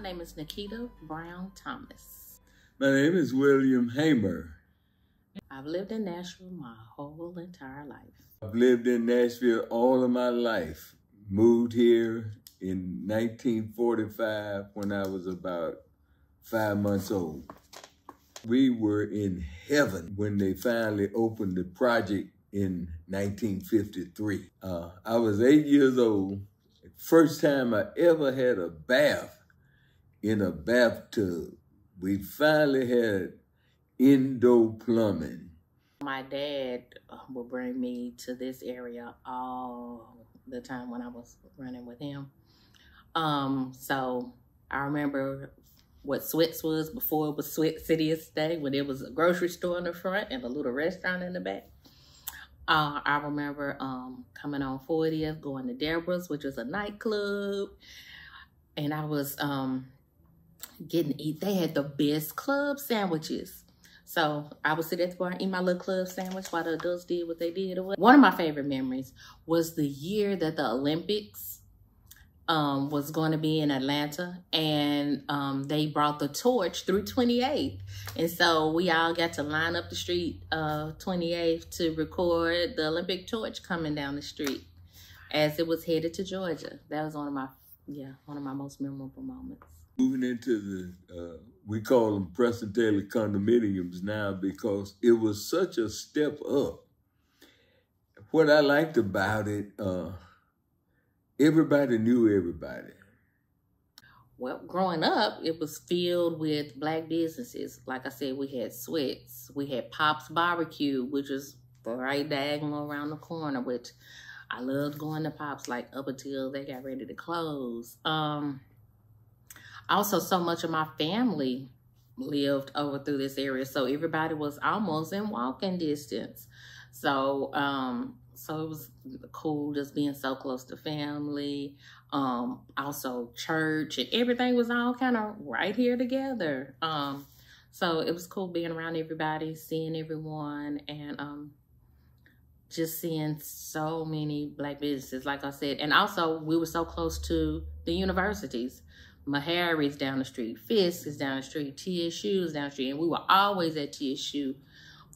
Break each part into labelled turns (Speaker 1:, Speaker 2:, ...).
Speaker 1: My name is Nikita Brown Thomas.
Speaker 2: My name is William Hamer.
Speaker 1: I've lived in Nashville my whole entire life.
Speaker 2: I've lived in Nashville all of my life. Moved here in 1945 when I was about 5 months old. We were in heaven when they finally opened the project in 1953. I was 8 years old. First time I ever had a bath in a bathtub. We finally had indoor plumbing.
Speaker 1: My dad would bring me to this area all the time when I was running with him. So I remember what Sweats was before it was Sweat City Estate, when it was a grocery store in the front and a little restaurant in the back. I remember coming on 40th, going to Deborah's, which was a nightclub. And I was getting to eat. They had the best club sandwiches. So I would sit at the bar and eat my little club sandwich while the adults did what they did. One of my favorite memories was the year that the Olympics was going to be in Atlanta, and they brought the torch through 28th. And so we all got to line up the street 28th to record the Olympic torch coming down the street as it was headed to Georgia. That was one of my most memorable moments.
Speaker 2: Moving into the, we call them Preston Taylor condominiums now because it was such a step up. What I liked about it, everybody knew everybody.
Speaker 1: Well, growing up, it was filled with Black businesses. Like I said, we had Sweats. We had Pop's Barbecue, which was right diagonal around the corner, which I loved going to Pop's, like up until they got ready to close. Also, so much of my family lived over through this area, so everybody was almost in walking distance. So, so it was cool just being so close to family. Also church, and everything was all kind of right here together. So it was cool being around everybody, seeing everyone, and just seeing so many Black businesses, like I said. And also, we were so close to the universities. Meharry's down the street, Fisk is down the street, TSU is down the street, and we were always at TSU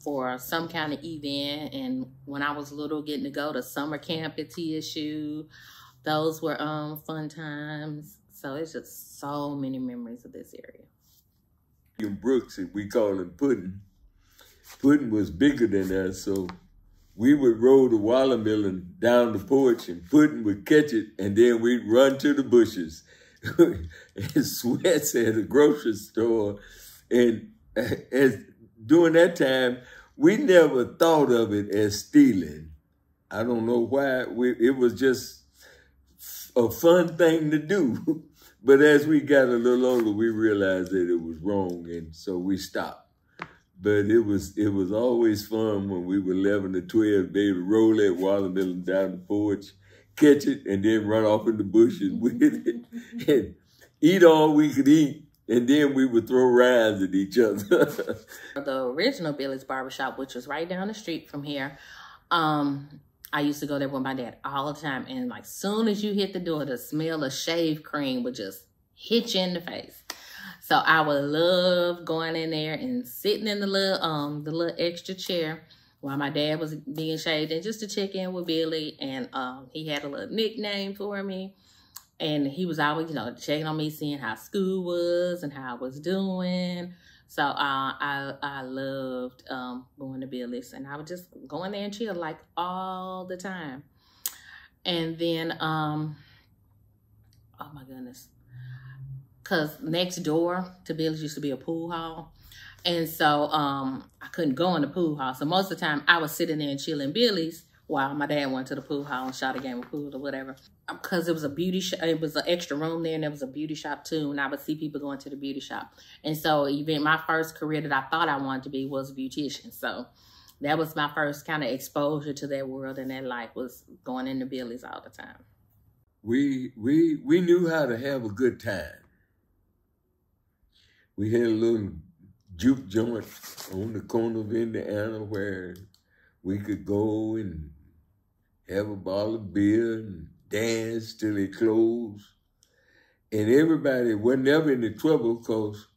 Speaker 1: for some kind of event. And when I was little, getting to go to summer camp at TSU, those were fun times. So it's just so many memories of this area.
Speaker 2: In Brooks, we call him Puddin'. Puddin' was bigger than us, so we would roll the watermelon down the porch and Puddin' would catch it, and then we'd run to the bushes. And Sweats at a grocery store, and during that time, we never thought of it as stealing. I don't know why. It was just a fun thing to do. But as we got a little older, we realized that it was wrong, and so we stopped. But it was always fun when we were 11 or 12, be able to roll that watermelon down the porch, catch it, and then run off in the bushes with it and eat all we could eat. And then we would throw rides at each other.
Speaker 1: The original Billy's Barbershop, which was right down the street from here, I used to go there with my dad all the time. And like soon as you hit the door, the smell of shave cream would just hit you in the face. So I would love going in there and sitting in the little extra chair while my dad was being shaved, and just to check in with Billy. And he had a little nickname for me. And he was always, checking on me, seeing how school was and how I was doing. So I loved going to Billy's, and I would just go in there and chill like all the time. And then, oh my goodness, because next door to Billy's used to be a pool hall. And so I couldn't go in the pool hall. So most of the time I was sitting there and chilling Billy's while my dad went to the pool hall and shot a game of pool or whatever. Because it was a beauty shop, it was an extra room there, and there was a beauty shop too. And I would see people going to the beauty shop. And so even my first career that I thought I wanted to be was a beautician. So that was my first kind of exposure to that world and that life, was going into Billy's all the time.
Speaker 2: We knew how to have a good time. We had a little juke joint on the corner of Indiana where we could go and have a bottle of beer and dance till it closed. And everybody wasn't ever in the trouble because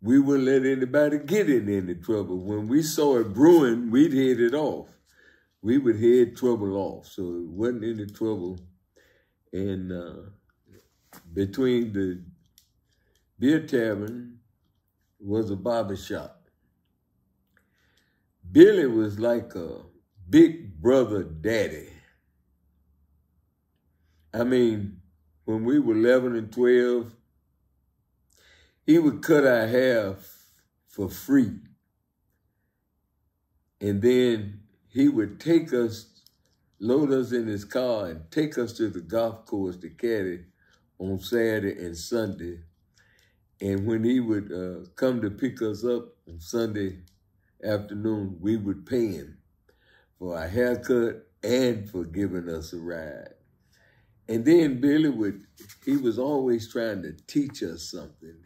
Speaker 2: we wouldn't let anybody get in any trouble. When we saw it brewing, we'd head it off. We would head trouble off, so it wasn't any trouble. And between the beer tavern was a barber shop. Billy was like a big brother daddy. I mean, when we were 11 and 12, he would cut our hair for free. And then he would take us, load us in his car and take us to the golf course to caddy on Saturday and Sunday. And when he would come to pick us up on Sunday afternoon, we would pay him for our haircut and for giving us a ride. And then Billy he was always trying to teach us something.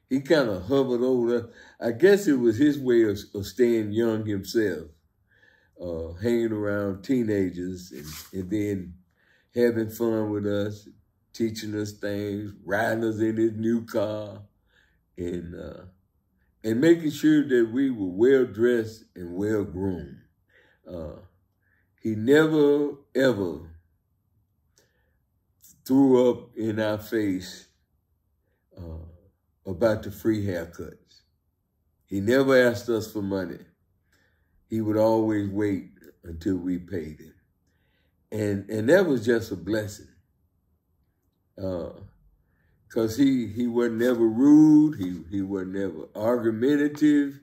Speaker 2: He kind of hovered over. I guess it was his way of staying young himself, hanging around teenagers and then having fun with us, teaching us things, riding us in his new car, and making sure that we were well-dressed and well-groomed. He never, ever threw up in our face about the free haircuts. He never asked us for money. He would always wait until we paid him. And that was just a blessing. Because he wasn't never rude, he wasn't never argumentative.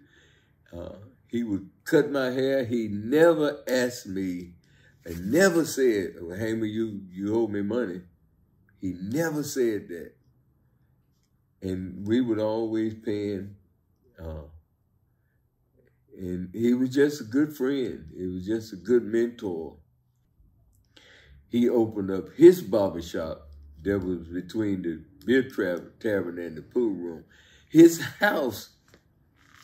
Speaker 2: He would cut my hair. He never asked me and never said, well, Hamer, you owe me money. He never said that. And we would always pay him. And he was just a good friend. He was just a good mentor. He opened up his barbershop that was between the beer tavern and the pool room. His house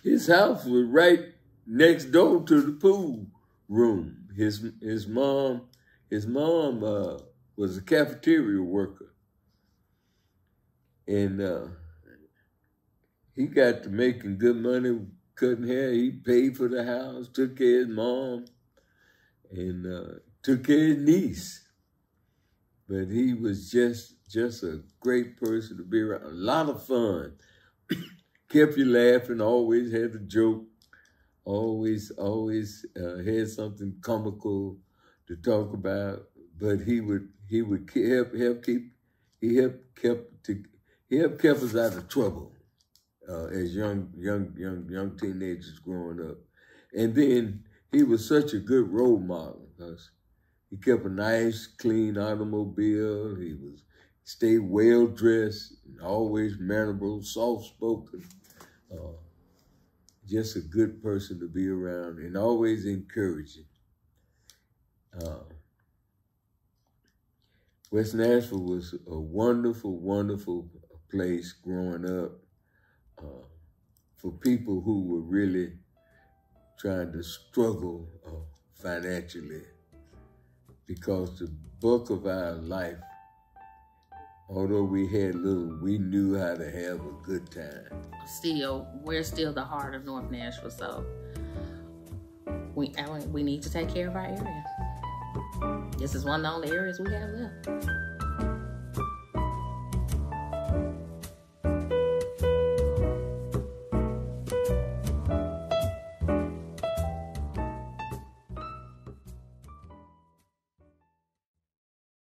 Speaker 2: was right next door to the pool room. His mom was a cafeteria worker. And he got to making good money cutting hair. He paid for the house, took care of his mom, and took care of his niece. But he was just a great person to be around. A lot of fun. Kept you laughing, always had a joke, always had something comical to talk about. But he help kept us out of trouble as young teenagers growing up. And then he was such a good role model because he kept a nice, clean automobile. He stayed well-dressed, always mannerable, soft-spoken. Just a good person to be around and always encouraging. West Nashville was a wonderful, wonderful place growing up for people who were really trying to struggle financially, because the bulk of our life, although we had little, we knew how to have a good time.
Speaker 1: We're still the heart of North Nashville, so we need to take care of our area. This is one of the only areas we have left.